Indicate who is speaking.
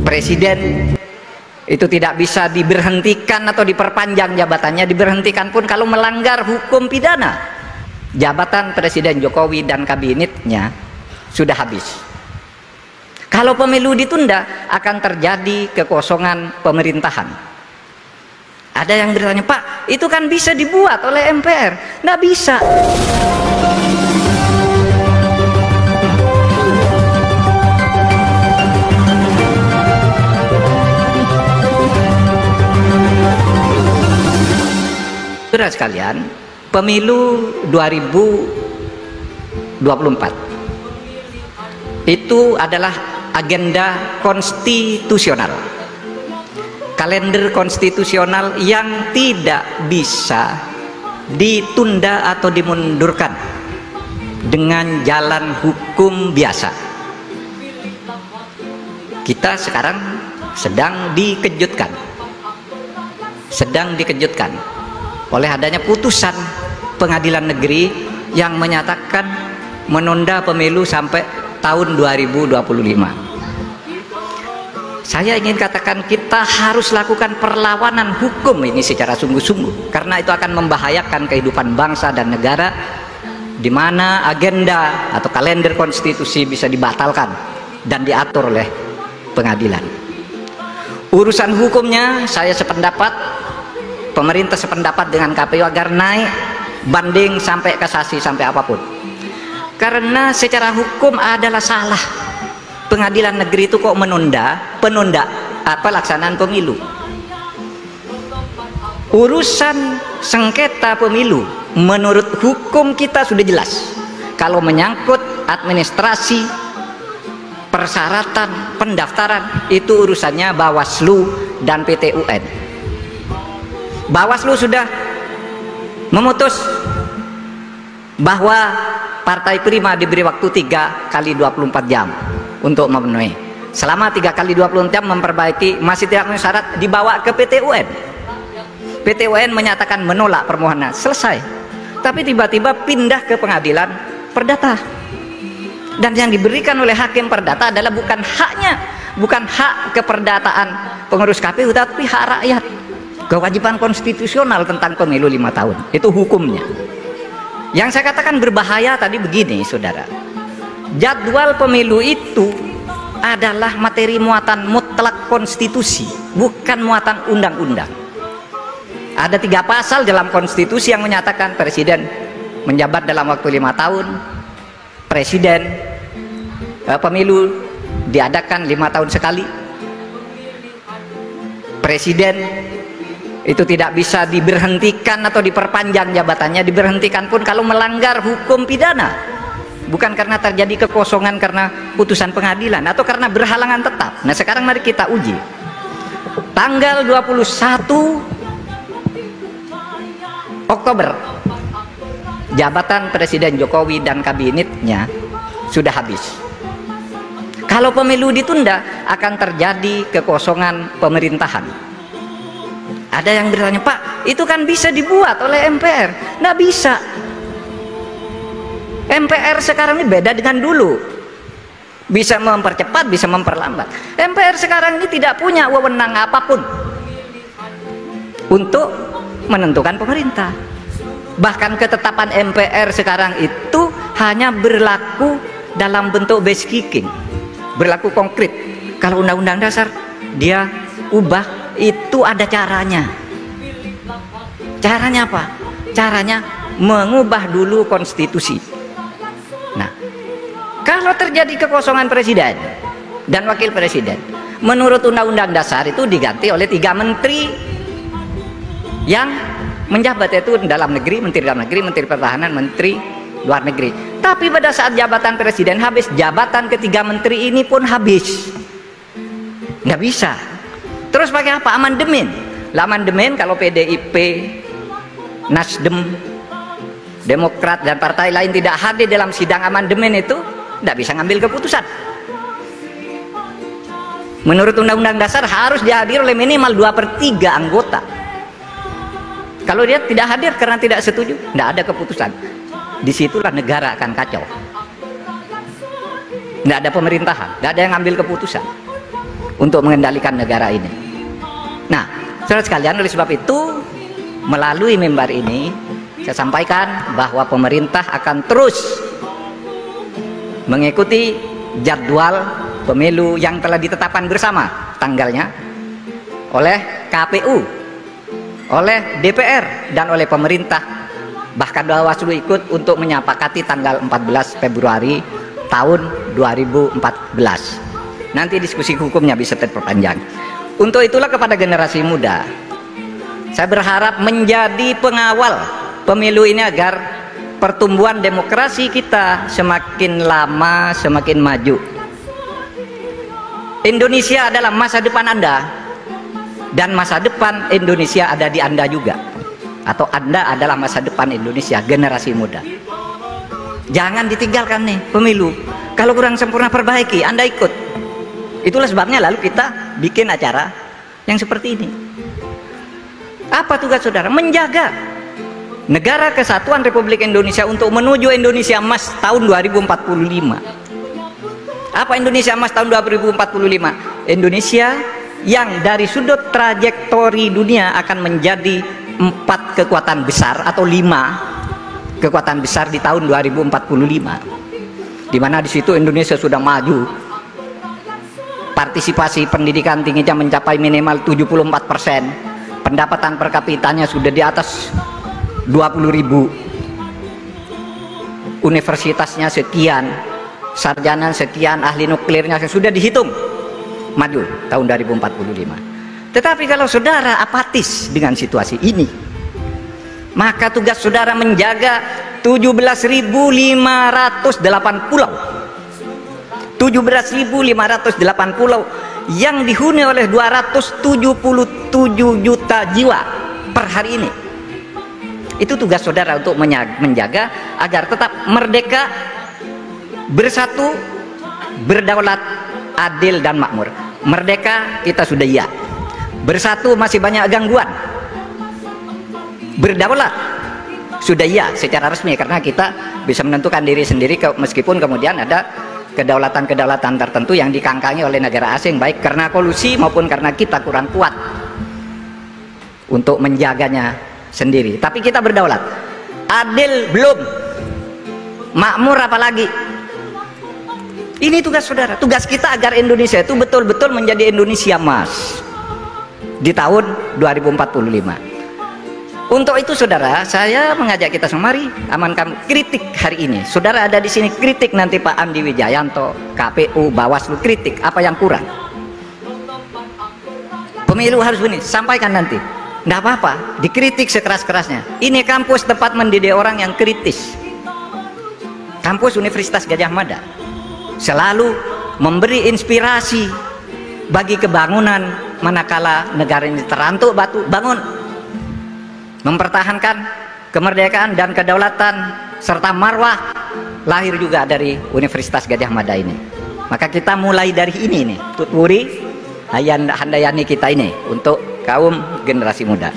Speaker 1: Presiden itu tidak bisa diberhentikan atau diperpanjang jabatannya. Diberhentikan pun kalau melanggar hukum pidana. Jabatan Presiden Jokowi dan kabinetnya sudah habis. Kalau pemilu ditunda akan terjadi kekosongan pemerintahan. Ada yang bertanya, Pak, itu kan bisa dibuat oleh MPR. Nggak bisa. Saudara sekalian, pemilu 2024 itu adalah agenda konstitusional, kalender konstitusional yang tidak bisa ditunda atau dimundurkan dengan jalan hukum biasa. Kita sekarang sedang dikejutkan oleh adanya putusan pengadilan negeri yang menyatakan menunda pemilu sampai tahun 2025. Saya ingin katakan kita harus lakukan perlawanan hukum ini secara sungguh-sungguh, karena itu akan membahayakan kehidupan bangsa dan negara, di mana agenda atau kalender konstitusi bisa dibatalkan dan diatur oleh pengadilan. Urusan hukumnya saya sependapat, pemerintah sependapat dengan KPU agar naik banding sampai kasasi sampai apapun, karena secara hukum adalah salah. Pengadilan negeri itu kok penunda pelaksanaan pemilu. Urusan sengketa pemilu menurut hukum kita sudah jelas. Kalau menyangkut administrasi, persyaratan, pendaftaran, itu urusannya Bawaslu dan PT UN. Bawaslu sudah memutus bahwa Partai Prima diberi waktu 3 kali 24 jam untuk memenuhi. Selama 3 kali 24 jam memperbaiki, masih tidak memenuhi syarat, dibawa ke PT UN. PT UN menyatakan menolak permohonan, selesai. Tapi tiba-tiba pindah ke pengadilan perdata. Dan yang diberikan oleh hakim perdata adalah bukan hak keperdataan pengurus KPU, tapi hak rakyat. Kewajiban konstitusional tentang pemilu 5 tahun, itu hukumnya. Yang saya katakan berbahaya tadi begini, saudara, jadwal pemilu itu adalah materi muatan mutlak konstitusi, bukan muatan undang-undang. Ada 3 pasal dalam konstitusi yang menyatakan presiden menjabat dalam waktu 5 tahun, pemilu diadakan 5 tahun sekali, presiden itu tidak bisa diberhentikan atau diperpanjang jabatannya. Diberhentikan pun kalau melanggar hukum pidana, bukan karena terjadi kekosongan karena putusan pengadilan atau karena berhalangan tetap. Nah, sekarang mari kita uji. Tanggal 21 Oktober jabatan Presiden Jokowi dan kabinetnya sudah habis. Kalau pemilu ditunda akan terjadi kekosongan pemerintahan. Ada yang bertanya, Pak, itu kan bisa dibuat oleh MPR. Nggak bisa. MPR sekarang ini beda dengan dulu. Bisa mempercepat, bisa memperlambat. MPR sekarang ini tidak punya wewenang apapun untuk menentukan pemerintah. Bahkan ketetapan MPR sekarang itu hanya berlaku dalam bentuk base kicking, berlaku konkret. Kalau undang-undang dasar dia ubah, itu ada caranya. Caranya apa? Caranya mengubah dulu konstitusi. Nah, kalau terjadi kekosongan presiden dan wakil presiden, menurut undang-undang dasar itu diganti oleh 3 menteri yang menjabat, yaitu dalam negeri, menteri dalam negeri, menteri pertahanan, menteri luar negeri. Tapi pada saat jabatan presiden habis, jabatan ketiga menteri ini pun habis. Nggak bisa. Terus pakai apa? Amandemen. Amandemen kalau PDIP, Nasdem, Demokrat dan partai lain tidak hadir dalam sidang amandemen itu, tidak bisa ngambil keputusan. Menurut undang-undang dasar harus dihadiri oleh minimal 2/3 anggota. Kalau dia tidak hadir karena tidak setuju, tidak ada keputusan. Disitulah negara akan kacau. Nggak ada pemerintahan, nggak ada yang ngambil keputusan untuk mengendalikan negara ini. Nah, saudara sekalian, oleh sebab itu melalui mimbar ini saya sampaikan bahwa pemerintah akan terus mengikuti jadwal pemilu yang telah ditetapkan bersama tanggalnya oleh KPU, oleh DPR, dan oleh pemerintah. Bahkan Bawaslu ikut untuk menyepakati tanggal 14 Februari tahun 2014. Nanti diskusi hukumnya bisa terperpanjang. Untuk itulah kepada generasi muda, saya berharap menjadi pengawal pemilu ini agar pertumbuhan demokrasi kita semakin lama semakin maju. Indonesia adalah masa depan Anda, dan masa depan Indonesia ada di Anda juga, atau Anda adalah masa depan Indonesia, generasi muda. Jangan ditinggalkan nih pemilu. Kalau kurang sempurna perbaiki, Anda ikut. Itulah sebabnya lalu kita bikin acara yang seperti ini. Apa tugas saudara? Menjaga negara kesatuan Republik Indonesia untuk menuju Indonesia Emas tahun 2045. Apa Indonesia Emas tahun 2045? Indonesia yang dari sudut trajektori dunia akan menjadi 4 kekuatan besar atau 5 kekuatan besar di tahun 2045, di mana di situ Indonesia sudah maju, partisipasi pendidikan tingginya mencapai minimal 74%, pendapatan per kapitanya sudah di atas 20.000, universitasnya sekian, sarjana sekian, ahli nuklirnya sudah dihitung maju tahun 2045. Tetapi kalau saudara apatis dengan situasi ini, maka tugas saudara menjaga 17.508 pulau, 17.508 pulau yang dihuni oleh 277 juta jiwa per hari ini. Itu tugas saudara untuk menjaga agar tetap merdeka, bersatu, berdaulat, adil dan makmur. Merdeka kita sudah iya, bersatu masih banyak gangguan, berdaulat sudah iya secara resmi karena kita bisa menentukan diri sendiri, meskipun kemudian ada kedaulatan-kedaulatan tertentu yang dikangkangi oleh negara asing, baik karena kolusi maupun karena kita kurang kuat untuk menjaganya sendiri. Tapi kita berdaulat, adil belum, makmur apalagi. Ini tugas saudara, tugas kita agar Indonesia itu betul-betul menjadi Indonesia Emas di tahun 2045. Untuk itu saudara, saya mengajak kita semua, mari amankan kritik hari ini. Saudara ada di sini, kritik nanti Pak Andi Wijayanto, KPU, Bawaslu, kritik apa yang kurang. Pemilu harus begini, sampaikan nanti. Nggak apa-apa, dikritik sekeras-kerasnya. Ini kampus tempat mendidik orang yang kritis. Kampus Universitas Gadjah Mada selalu memberi inspirasi bagi kebangunan manakala negara ini terantuk batu, bangun. Mempertahankan kemerdekaan dan kedaulatan serta marwah lahir juga dari Universitas Gadjah Mada ini. Maka kita mulai dari ini nih, tuturi handayani kita ini untuk kaum generasi muda.